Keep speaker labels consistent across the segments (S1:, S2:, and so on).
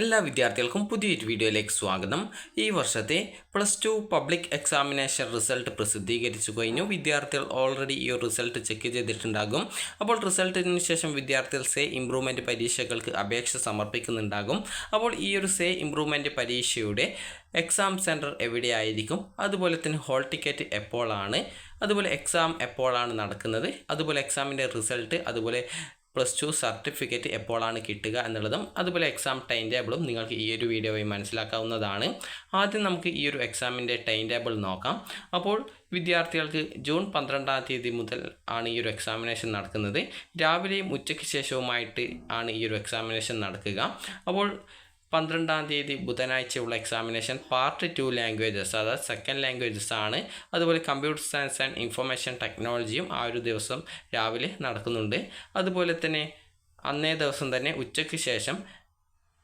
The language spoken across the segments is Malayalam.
S1: എല്ലാ വിദ്യാർത്ഥികൾക്കും പുതിയൊരു വീഡിയോയിലേക്ക് സ്വാഗതം. ഈ വർഷത്തെ +2 പബ്ലിക് എക്സാമിനേഷൻ റിസൾട്ട് പ്രസിദ്ധീകരിച്ചു കഴിഞ്ഞു. വിദ്യാർത്ഥികൾ ഓൾറെഡി ഈ റിസൾട്ട് ചെക്ക് ചെയ്തിട്ടുണ്ടാകും. അപ്പോൾ റിസൾട്ടിന് ശേഷം വിദ്യാർത്ഥികൾ സേ ഇംപ്രൂവ്മെൻറ്റ് പരീക്ഷകൾക്ക് അപേക്ഷ സമർപ്പിക്കുന്നുണ്ടാകും. അപ്പോൾ ഈ ഒരു സേ ഇംപ്രൂവ്മെൻറ്റ് പരീക്ഷയുടെ എക്സാം സെൻറ്റർ എവിടെയായിരിക്കും, അതുപോലെ തന്നെ ഹോൾ ടിക്കറ്റ് എപ്പോഴാണ്, അതുപോലെ എക്സാം എപ്പോഴാണ് നടക്കുന്നത്, അതുപോലെ എക്സാമിൻ്റെ റിസൾട്ട്, അതുപോലെ +2 സർട്ടിഫിക്കറ്റ് എപ്പോഴാണ് കിട്ടുക എന്നുള്ളതും അതുപോലെ എക്സാം ടൈം ടേബിളും നിങ്ങൾക്ക് ഈ ഒരു വീഡിയോ വഴി മനസ്സിലാക്കാവുന്നതാണ്. ആദ്യം നമുക്ക് ഈ ഒരു എക്സാമിൻ്റെ ടൈം ടേബിൾ നോക്കാം. അപ്പോൾ വിദ്യാർത്ഥികൾക്ക് ജൂൺ 12-ാം തീയതി മുതൽ ആണ് ഈ ഒരു എക്സാമിനേഷൻ നടക്കുന്നത്. രാവിലെയും ഉച്ചയ്ക്ക് ശേഷവുമായിട്ട് ആണ് ഈ ഒരു എക്സാമിനേഷൻ നടക്കുക. അപ്പോൾ 12-ാം തീയതി ബുധനാഴ്ചയുള്ള എക്സാമിനേഷൻ പാർട്ട് 2 ലാംഗ്വേജസ്, അതായത് സെക്കൻഡ് ലാംഗ്വേജസ് ആണ്. അതുപോലെ കമ്പ്യൂട്ടർ സയൻസ് ആൻഡ് ഇൻഫർമേഷൻ ടെക്നോളജിയും ആ ഒരു ദിവസം രാവിലെ നടക്കുന്നുണ്ട്. അതുപോലെ തന്നെ അന്നേ ദിവസം തന്നെ ഉച്ചയ്ക്ക് ശേഷം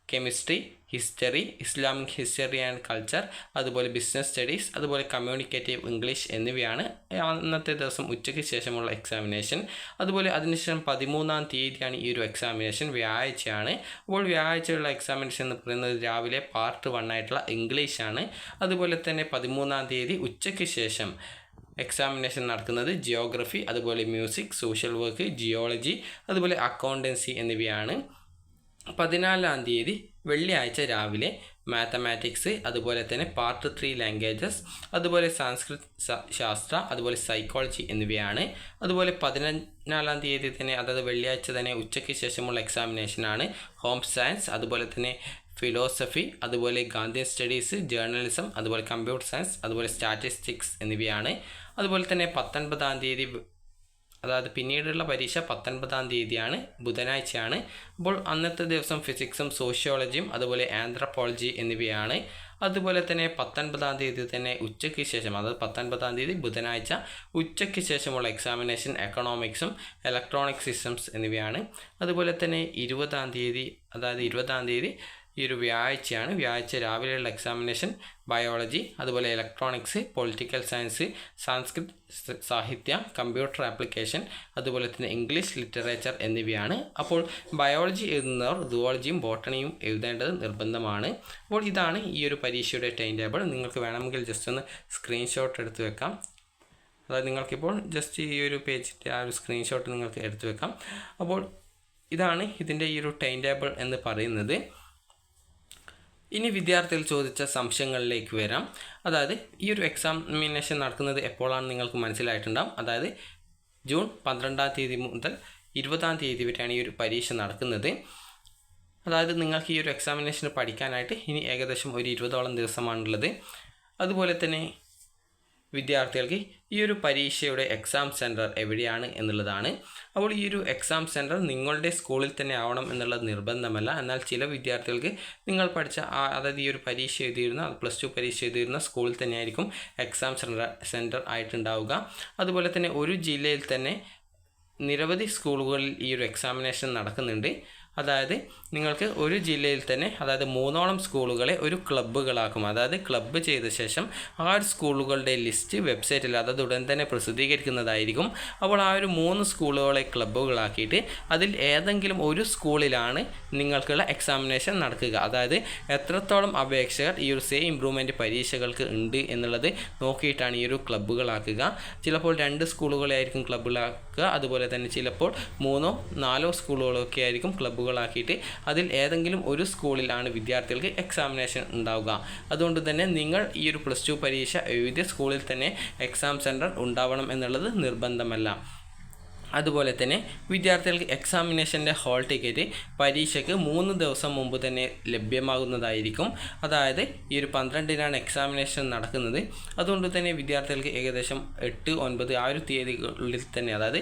S1: chemistry, history, Islamic history and culture, അതുപോലെ ബിസിനസ് സ്റ്റഡീസ്, അതുപോലെ കമ്മ്യൂണിക്കേറ്റീവ് ഇംഗ്ലീഷ് എന്നിവയാണ് അന്നത്തെ ദിവസം ഉച്ചയ്ക്ക് ശേഷമുള്ള എക്സാമിനേഷൻ. അതുപോലെ അതിനുശേഷം 13-ാം തീയതിയാണ് ഈ ഒരു എക്സാമിനേഷൻ, വ്യാഴാഴ്ചയാണ്. അപ്പോൾ വ്യാഴാഴ്ചയുള്ള എക്സാമിനേഷൻ എന്ന് പറയുന്നത് രാവിലെ പാർട്ട് 1 ആയിട്ടുള്ള ഇംഗ്ലീഷാണ്. അതുപോലെ തന്നെ 13-ാം തീയതി ഉച്ചയ്ക്ക് ശേഷം എക്സാമിനേഷൻ നടക്കുന്നത് ജിയോഗ്രഫി, അതുപോലെ മ്യൂസിക്, സോഷ്യൽ വർക്ക്, ജിയോളജി, അതുപോലെ അക്കൗണ്ടൻസി എന്നിവയാണ്. 14-ാം തീയതി വെള്ളിയാഴ്ച രാവിലെ മാത്തമാറ്റിക്സ്, അതുപോലെ തന്നെ പാർട്ട് 3 ലാംഗ്വേജസ്, അതുപോലെ സംസ്കൃത് ശാസ്ത്ര, അതുപോലെ സൈക്കോളജി എന്നിവയാണ്. അതുപോലെ 14-ാം തീയതി തന്നെ, അതായത് വെള്ളിയാഴ്ച തന്നെ ഉച്ചയ്ക്ക് ശേഷമുള്ള എക്സാമിനേഷനാണ് ഹോം സയൻസ്, അതുപോലെ തന്നെ ഫിലോസഫി, അതുപോലെ ഗാന്ധിയൻ സ്റ്റഡീസ്, ജേർണലിസം, അതുപോലെ കമ്പ്യൂട്ടർ സയൻസ്, അതുപോലെ സ്റ്റാറ്റിസ്റ്റിക്സ് എന്നിവയാണ്. അതുപോലെ തന്നെ 19-ാം തീയതി, അതായത് പിന്നീടുള്ള പരീക്ഷ 19-ാം തീയതിയാണ്, ബുധനാഴ്ചയാണ്. അപ്പോൾ അന്നത്തെ ദിവസം ഫിസിക്സും സോഷ്യോളജിയും അതുപോലെ ആന്ത്രപ്പോളജി എന്നിവയാണ്. അതുപോലെ തന്നെ 19-ാം തീയതി തന്നെ ഉച്ചയ്ക്ക് ശേഷം, അതായത് 19-ാം തീയതി ബുധനാഴ്ച ഉച്ചയ്ക്ക് ശേഷമുള്ള എക്സാമിനേഷൻ എക്കണോമിക്സും ഇലക്ട്രോണിക് സിസ്റ്റംസ് എന്നിവയാണ്. അതുപോലെ തന്നെ 20-ാം തീയതി, അതായത് 20-ാം തീയതി ഈ ഒരു വ്യാഴാഴ്ചയാണ്. വ്യാഴാഴ്ച രാവിലെയുള്ള എക്സാമിനേഷൻ ബയോളജി, അതുപോലെ ഇലക്ട്രോണിക്സ്, പൊളിറ്റിക്കൽ സയൻസ്, സംസ്കൃത് സാഹിത്യ, കമ്പ്യൂട്ടർ ആപ്ലിക്കേഷൻ, അതുപോലെ തന്നെ ഇംഗ്ലീഷ് ലിറ്ററേച്ചർ എന്നിവയാണ്. അപ്പോൾ ബയോളജി എഴുതുന്നവർ സുവോളജിയും ബോട്ടണിയും എഴുതേണ്ടത് നിർബന്ധമാണ്. അപ്പോൾ ഇതാണ് ഈ ഒരു പരീക്ഷയുടെ ടൈം ടേബിൾ. നിങ്ങൾക്ക് വേണമെങ്കിൽ ജസ്റ്റ് ഒന്ന് സ്ക്രീൻഷോട്ട് എടുത്ത് വെക്കാം. അതായത് നിങ്ങൾക്കിപ്പോൾ ജസ്റ്റ് ഈ ഒരു പേജിൻ്റെ ആ ഒരു സ്ക്രീൻഷോട്ട് നിങ്ങൾക്ക് എടുത്ത് വെക്കാം. അപ്പോൾ ഇതാണ് ഇതിൻ്റെ ഈ ഒരു ടൈം ടേബിൾ എന്ന് പറയുന്നത്. ഇനി വിദ്യാർത്ഥികൾ ചോദിച്ച സംശയങ്ങളിലേക്ക് വരാം. അതായത് ഈ ഒരു എക്സാമിനേഷൻ നടക്കുന്നത് എപ്പോഴാണ് നിങ്ങൾക്ക് മനസ്സിലായിട്ടുണ്ടാകും. അതായത് ജൂൺ 12-ാം തീയതി മുതൽ 20-ാം തീയതി വരെയാണ് ഈ ഒരു പരീക്ഷ നടക്കുന്നത്. അതായത് നിങ്ങൾക്ക് ഈ ഒരു എക്സാമിനേഷന് പഠിക്കാനായിട്ട് ഇനി ഏകദേശം ഒരു 20ഓളം ദിവസമാണുള്ളത്. അതുപോലെ തന്നെ വിദ്യാർത്ഥികൾക്ക് ഈ ഒരു പരീക്ഷയുടെ എക്സാം സെൻറ്റർ എവിടെയാണ് എന്നുള്ളതാണ്. അപ്പോൾ ഈ ഒരു എക്സാം സെൻറ്റർ നിങ്ങളുടെ സ്കൂളിൽ തന്നെ ആവണം എന്നുള്ളത് നിർബന്ധമല്ല. എന്നാൽ ചില വിദ്യാർത്ഥികൾക്ക് നിങ്ങൾ പഠിച്ച അതായത് ഈ ഒരു പരീക്ഷ എഴുതിയിരുന്ന +2 പരീക്ഷ എഴുതിയിരുന്ന സ്കൂളിൽ തന്നെയായിരിക്കും എക്സാം സെൻറ്റർ ആയിട്ടുണ്ടാവുക. അതുപോലെ തന്നെ ഒരു ജില്ലയിൽ തന്നെ നിരവധി സ്കൂളുകളിൽ ഈ ഒരു എക്സാമിനേഷൻ നടക്കുന്നുണ്ട്. അതായത് നിങ്ങൾക്ക് ഒരു ജില്ലയിൽ തന്നെ, അതായത് 3ഓളം സ്കൂളുകളെ ഒരു ക്ലബ്ബുകളാക്കും. അതായത് ക്ലബ്ബ് ചെയ്ത ശേഷം ആ ഒരു സ്കൂളുകളുടെ ലിസ്റ്റ് വെബ്സൈറ്റിൽ, അതായത് ഉടൻ തന്നെ പ്രസിദ്ധീകരിക്കുന്നതായിരിക്കും. അപ്പോൾ ആ ഒരു 3 സ്കൂളുകളെ ക്ലബ്ബുകളാക്കിയിട്ട് അതിൽ ഏതെങ്കിലും ഒരു സ്കൂളിലാണ് നിങ്ങൾക്കുള്ള എക്സാമിനേഷൻ നടക്കുക. അതായത് എത്രത്തോളം അപേക്ഷകർ ഈ ഒരു സേ ഇംപ്രൂവ്മെൻറ്റ് പരീക്ഷകൾക്ക് ഉണ്ട് എന്നുള്ളത് നോക്കിയിട്ടാണ് ഈ ഒരു ക്ലബ്ബുകളാക്കുക. ചിലപ്പോൾ 2 സ്കൂളുകളെ ആയിരിക്കും ക്ലബ്ബുകളാക്കുക. അതുപോലെ തന്നെ ചിലപ്പോൾ 3ഓ 4ഓ സ്കൂളുകളൊക്കെ ആയിരിക്കും ക്ലബ്ബുകളാക്കിയിട്ട് അതിൽ ഏതെങ്കിലും ഒരു സ്കൂളിലാണ് വിദ്യാർത്ഥികൾക്ക് എക്സാമിനേഷൻ ഉണ്ടാവുക. അതുകൊണ്ട് തന്നെ നിങ്ങൾ ഈ ഒരു +2 പരീക്ഷ എഴുതിയ സ്കൂളിൽ തന്നെ എക്സാം സെൻറ്റർ ഉണ്ടാവണം എന്നുള്ളത് നിർബന്ധമല്ല. അതുപോലെ തന്നെ വിദ്യാർത്ഥികൾക്ക് എക്സാമിനേഷൻ്റെ ഹോൾ ടിക്കറ്റ് പരീക്ഷയ്ക്ക് 3 ദിവസം മുമ്പ് തന്നെ ലഭ്യമാകുന്നതായിരിക്കും. അതായത് ഈ ഒരു 12-നാണ് എക്സാമിനേഷൻ നടക്കുന്നത്. അതുകൊണ്ട് തന്നെ വിദ്യാർത്ഥികൾക്ക് ഏകദേശം 8, 9 ആ ഒരു തീയതികളിൽ തന്നെ, അതായത്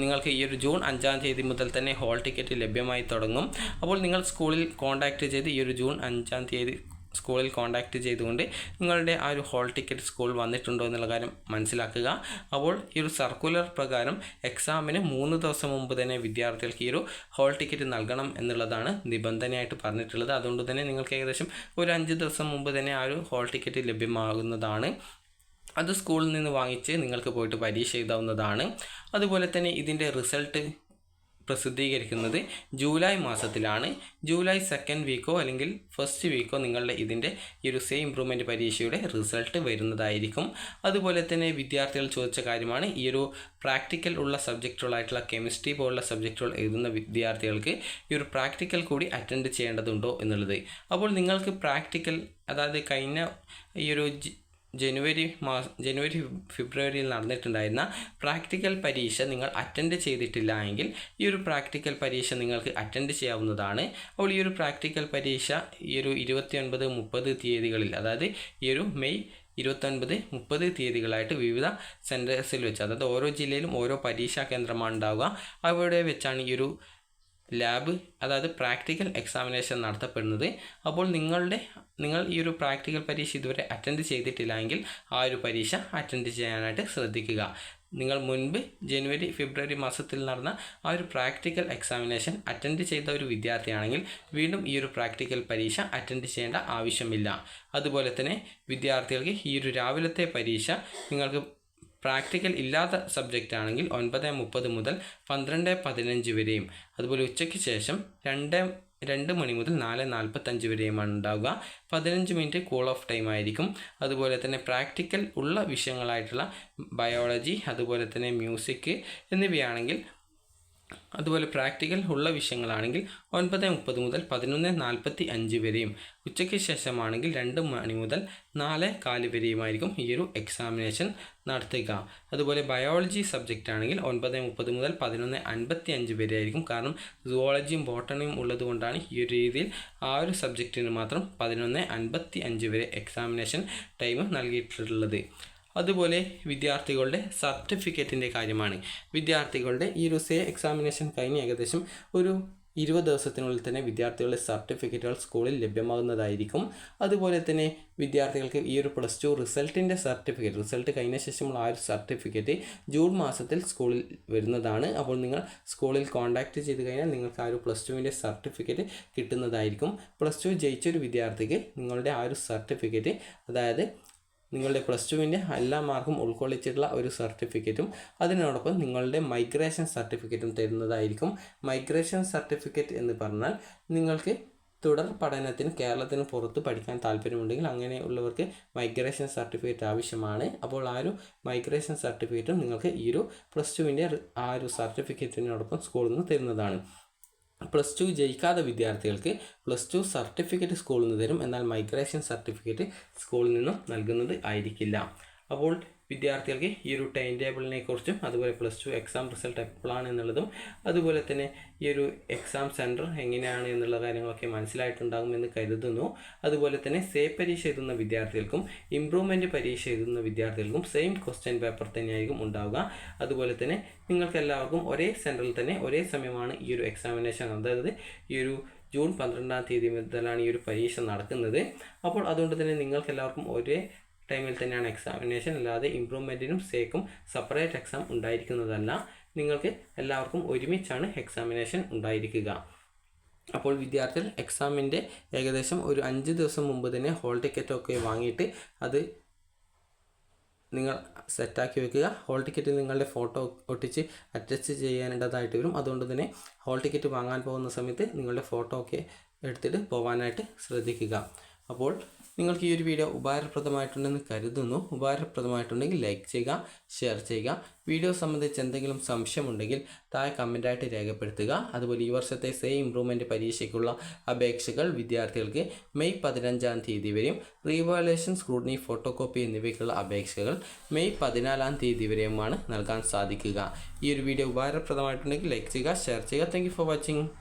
S1: നിങ്ങൾക്ക് ഈ ഒരു ജൂൺ 5-ാം തീയതി മുതൽ തന്നെ ഹോൾ ടിക്കറ്റ് ലഭ്യമായി തുടങ്ങും. അപ്പോൾ നിങ്ങൾ സ്കൂളിൽ കോൺടാക്റ്റ് ചെയ്ത് ഈ ഒരു ജൂൺ 5-ാം തീയതി സ്കൂളിൽ കോൺടാക്റ്റ് ചെയ്തുകൊണ്ട് നിങ്ങളുടെ ആ ഒരു ഹോൾ ടിക്കറ്റ് സ്കൂൾ വന്നിട്ടുണ്ടോ എന്നുള്ള കാര്യം മനസ്സിലാക്കുക. അപ്പോൾ ഈ ഒരു സർക്കുലർ പ്രകാരം എക്സാമിന് 3 ദിവസം മുമ്പ് തന്നെ വിദ്യാർത്ഥികൾക്ക് ഈ ഒരു ഹോൾ ടിക്കറ്റ് നൽകണം എന്നുള്ളതാണ് നിബന്ധനയായിട്ട് പറഞ്ഞിട്ടുള്ളത്. അതുകൊണ്ട് തന്നെ നിങ്ങൾക്ക് ഏകദേശം ഒരു 5 ദിവസം മുമ്പ് തന്നെ ആ ഒരു ഹോൾ ടിക്കറ്റ് ലഭ്യമാകുന്നതാണ്. അത് സ്കൂളിൽ നിന്ന് വാങ്ങിച്ച് നിങ്ങൾക്ക് പോയിട്ട് പരീക്ഷ എഴുതാവുന്നതാണ്. അതുപോലെ തന്നെ ഇതിൻ്റെ റിസൾട്ട് പ്രസിദ്ധീകരിക്കുന്നത് ജൂലൈ മാസത്തിലാണ്. ജൂലൈ 2nd വീക്കോ അല്ലെങ്കിൽ 1st വീക്കോ നിങ്ങളുടെ ഇതിൻ്റെ ഈ ഒരു സേ ഇംപ്രൂവ്മെൻറ്റ് പരീക്ഷയുടെ റിസൾട്ട് വരുന്നതായിരിക്കും. അതുപോലെ തന്നെ വിദ്യാർത്ഥികൾ ചോദിച്ച കാര്യമാണ് ഈ ഒരു പ്രാക്ടിക്കൽ ഉള്ള സബ്ജക്റ്റുകളായിട്ടുള്ള കെമിസ്ട്രി പോലുള്ള സബ്ജക്റ്റുകൾ എഴുതുന്ന വിദ്യാർത്ഥികൾക്ക് ഈ ഒരു പ്രാക്ടിക്കൽ കൂടി അറ്റൻഡ് ചെയ്യേണ്ടതുണ്ടോ എന്നുള്ളത്. അപ്പോൾ നിങ്ങൾക്ക് പ്രാക്ടിക്കൽ, അതായത് കഴിഞ്ഞ ഈ ഒരു ജനുവരി ഫെബ്രുവരിയിൽ നടന്നിട്ടുണ്ടായിരുന്ന പ്രാക്ടിക്കൽ പരീക്ഷ നിങ്ങൾ അറ്റൻഡ് ചെയ്തിട്ടില്ല എങ്കിൽ ഈ ഒരു പ്രാക്ടിക്കൽ പരീക്ഷ നിങ്ങൾക്ക് അറ്റൻഡ് ചെയ്യാവുന്നതാണ്. അപ്പോൾ ഈ ഒരു പ്രാക്ടിക്കൽ പരീക്ഷ ഈ ഒരു 29, 30 തീയതികളിൽ, അതായത് ഈ ഒരു മെയ് 29, 30 തീയതികളായിട്ട് വിവിധ സെൻറ്റേഴ്സിൽ വെച്ച്, അതായത് ഓരോ ജില്ലയിലും ഓരോ പരീക്ഷാ കേന്ദ്രമാണ് ഉണ്ടാവുക. അവിടെ വെച്ചാണ് ഈ ഒരു ലാബ്, അതായത് പ്രാക്ടിക്കൽ എക്സാമിനേഷൻ നടത്തപ്പെടുന്നത്. അപ്പോൾ നിങ്ങൾ ഈ ഒരു പ്രാക്ടിക്കൽ പരീക്ഷ ഇതുവരെ അറ്റൻഡ് ചെയ്തിട്ടില്ല എങ്കിൽ ആ ഒരു പരീക്ഷ അറ്റൻഡ് ചെയ്യാനായിട്ട് ശ്രദ്ധിക്കുക. നിങ്ങൾ മുൻപ് ജനുവരി ഫെബ്രുവരി മാസത്തിൽ നടന്ന ആ ഒരു പ്രാക്ടിക്കൽ എക്സാമിനേഷൻ അറ്റൻഡ് ചെയ്ത ഒരു വിദ്യാർത്ഥിയാണെങ്കിൽ വീണ്ടും ഈ ഒരു പ്രാക്ടിക്കൽ പരീക്ഷ അറ്റൻഡ് ചെയ്യേണ്ട ആവശ്യമില്ല. അതുപോലെ തന്നെ വിദ്യാർത്ഥികൾക്ക് ഈ ഒരു രാവിലത്തെ പരീക്ഷ നിങ്ങൾക്ക് പ്രാക്ടിക്കൽ ഇല്ലാത്ത സബ്ജക്റ്റ് ആണെങ്കിൽ 9:30 മുതൽ 12:15 വരെയും, അതുപോലെ ഉച്ചയ്ക്ക് ശേഷം 2 മണി മുതൽ 4:45 വരെയുമാണ് ഉണ്ടാവുക. 15 മിനിറ്റ് കൂൾ ഓഫ് ടൈം ആയിരിക്കും. അതുപോലെ തന്നെ പ്രാക്ടിക്കൽ ഉള്ള വിഷയങ്ങളായിട്ടുള്ള ബയോളജി, അതുപോലെ തന്നെ മ്യൂസിക് എന്നിവയാണെങ്കിൽ, അതുപോലെ പ്രാക്ടിക്കൽ ഉള്ള വിഷയങ്ങളാണെങ്കിൽ 9:30 മുതൽ 11:45 വരെയും, ഉച്ചയ്ക്ക് ശേഷമാണെങ്കിൽ 2 മണി മുതൽ 4:15 വരെയുമായിരിക്കും ഈ ഒരു എക്സാമിനേഷൻ നടത്തുക. അതുപോലെ ബയോളജി സബ്ജക്റ്റ് ആണെങ്കിൽ 9:30 മുതൽ 11:55 വരെ ആയിരിക്കും. കാരണം സുവോളജിയും ബോട്ടണിയും ഉള്ളതുകൊണ്ടാണ് ഈ ഒരു രീതിയിൽ ആ ഒരു സബ്ജക്റ്റിന് മാത്രം 11:55 വരെ എക്സാമിനേഷൻ ടൈം നൽകിയിട്ടുള്ളത്. അതുപോലെ വിദ്യാർത്ഥികളുടെ സർട്ടിഫിക്കറ്റിൻ്റെ കാര്യമാണ്. വിദ്യാർത്ഥികളുടെ ഈ ഒരു സേ എക്സാമിനേഷൻ കഴിഞ്ഞ് ഏകദേശം ഒരു 20 ദിവസത്തിനുള്ളിൽ തന്നെ വിദ്യാർത്ഥികളുടെ സർട്ടിഫിക്കറ്റുകൾ സ്കൂളിൽ ലഭ്യമാകുന്നതായിരിക്കും. അതുപോലെ തന്നെ വിദ്യാർത്ഥികൾക്ക് ഈ ഒരു +2 റിസൾട്ടിൻ്റെ റിസൾട്ട് കഴിഞ്ഞ ശേഷമുള്ള ആ ഒരു സർട്ടിഫിക്കറ്റ് ജൂൺ മാസത്തിൽ സ്കൂളിൽ വരുന്നതാണ്. അപ്പോൾ നിങ്ങൾ സ്കൂളിൽ കോൺടാക്റ്റ് ചെയ്ത് കഴിഞ്ഞാൽ നിങ്ങൾക്ക് ആ ഒരു +2വിൻ്റെ സർട്ടിഫിക്കറ്റ് കിട്ടുന്നതായിരിക്കും. +2 ജയിച്ചൊരു വിദ്യാർത്ഥിക്ക് നിങ്ങളുടെ ആ ഒരു സർട്ടിഫിക്കറ്റ്, അതായത് നിങ്ങളുടെ +2വിൻ്റെ എല്ലാ മാർക്കും ഉൾക്കൊള്ളിച്ചിട്ടുള്ള ഒരു സർട്ടിഫിക്കറ്റും അതിനോടൊപ്പം നിങ്ങളുടെ മൈഗ്രേഷൻ സർട്ടിഫിക്കറ്റും തരുന്നതായിരിക്കും. മൈഗ്രേഷൻ സർട്ടിഫിക്കറ്റ് എന്ന് പറഞ്ഞാൽ നിങ്ങൾക്ക് തുടർ പഠനത്തിന് കേരളത്തിന് പുറത്ത് പഠിക്കാൻ താല്പര്യമുണ്ടെങ്കിൽ അങ്ങനെയുള്ളവർക്ക് മൈഗ്രേഷൻ സർട്ടിഫിക്കറ്റ് ആവശ്യമാണ്. അപ്പോൾ ആ ഒരു മൈഗ്രേഷൻ സർട്ടിഫിക്കറ്റും നിങ്ങൾക്ക് ഈ ഒരു +2വിൻ്റെ ആ ഒരു സർട്ടിഫിക്കറ്റിനോടൊപ്പം സ്കൂളിൽ നിന്ന് തരുന്നതാണ്. +2 ജയിക്കാത്ത വിദ്യാർത്ഥികൾക്ക് +2 സർട്ടിഫിക്കറ്റ് സ്കൂളിൽ നിന്ന് തരും, എന്നാൽ മൈഗ്രേഷൻ സർട്ടിഫിക്കറ്റ് സ്കൂളിൽ നിന്നും നൽകുന്നത് ആയിരിക്കില്ല. അപ്പോൾ വിദ്യാർത്ഥികൾക്ക് ഈ ഒരു ടൈം ടേബിളിനെ കുറിച്ചും, അതുപോലെ +2 എക്സാം റിസൾട്ട് എപ്പോഴാണ് എന്നുള്ളതും, അതുപോലെ തന്നെ ഈ ഒരു എക്സാം സെൻറ്റർ എങ്ങനെയാണ് എന്നുള്ള കാര്യങ്ങളൊക്കെ മനസ്സിലായിട്ടുണ്ടാകുമെന്ന് കരുതുന്നു. അതുപോലെ തന്നെ സേ പരീക്ഷ എഴുതുന്ന വിദ്യാർത്ഥികൾക്കും ഇംപ്രൂവ്മെൻറ്റ് പരീക്ഷ എഴുതുന്ന വിദ്യാർത്ഥികൾക്കും സെയിം ക്വസ്റ്റ്യൻ പേപ്പർ തന്നെയായിരിക്കും ഉണ്ടാവുക. അതുപോലെ തന്നെ നിങ്ങൾക്ക് എല്ലാവർക്കും ഒരേ സെൻറ്ററിൽ തന്നെ ഒരേ സമയമാണ് ഈ ഒരു എക്സാമിനേഷൻ, അതായത് ഈ ഒരു ജൂൺ 12-ാം തീയതി മുതലാണ് ഈ ഒരു പരീക്ഷ നടക്കുന്നത്. അപ്പോൾ അതുകൊണ്ട് തന്നെ നിങ്ങൾക്ക് എല്ലാവർക്കും ഒരേ ടൈമിൽ തന്നെയാണ് എക്സാമിനേഷൻ, അല്ലാതെ ഇംപ്രൂവ്മെൻറ്റിനും സേക്കും സെപ്പറേറ്റ് എക്സാം ഉണ്ടായിരിക്കുന്നതല്ല. നിങ്ങൾക്ക് എല്ലാവർക്കും ഒരുമിച്ചാണ് എക്സാമിനേഷൻ ഉണ്ടായിരിക്കുക. അപ്പോൾ വിദ്യാർത്ഥികൾ എക്സാമിൻ്റെ ഏകദേശം ഒരു 5 ദിവസം മുമ്പ് തന്നെ ഹോൾ ടിക്കറ്റൊക്കെ വാങ്ങിയിട്ട് അത് നിങ്ങൾ സെറ്റാക്കി വെക്കുക. ഹോൾ ടിക്കറ്റിൽ നിങ്ങളുടെ ഫോട്ടോ ഒട്ടിച്ച് അറ്റച്ച് ചെയ്യേണ്ടതായിട്ട് വരും. അതുകൊണ്ട് തന്നെ ഹോൾ ടിക്കറ്റ് വാങ്ങാൻ പോകുന്ന സമയത്ത് നിങ്ങളുടെ ഫോട്ടോ ഒക്കെ എടുത്തിട്ട് പോകാനായിട്ട് ശ്രദ്ധിക്കുക. അപ്പോൾ നിങ്ങൾക്ക് ഈ ഒരു വീഡിയോ ഉപകാരപ്രദമായിട്ടുണ്ടെന്ന് കരുതുന്നു. ഉപകാരപ്രദമായിട്ടുണ്ടെങ്കിൽ ലൈക്ക് ചെയ്യുക, ഷെയർ ചെയ്യുക. വീഡിയോ സംബന്ധിച്ച് എന്തെങ്കിലും സംശയമുണ്ടെങ്കിൽ താഴെ കമൻറ്റായിട്ട് രേഖപ്പെടുത്തുക. അതുപോലെ ഈ വർഷത്തെ സേ ഇംപ്രൂവ്മെൻറ്റ് പരീക്ഷയ്ക്കുള്ള അപേക്ഷകൾ വിദ്യാർത്ഥികൾക്ക് മെയ് 15-ാം തീയതി വരെയും, റീവാലുവേഷൻ, സ്ക്രൂട്ടിനി, ഫോട്ടോ കോപ്പി എന്നിവയ്ക്കുള്ള അപേക്ഷകൾ മെയ് 14-ാം തീയതി വരെയുമാണ് നൽകാൻ സാധിക്കുക. ഈ ഒരു വീഡിയോ ഉപകാരപ്രദമായിട്ടുണ്ടെങ്കിൽ ലൈക്ക് ചെയ്യുക, ഷെയർ ചെയ്യുക. Thank you for watching.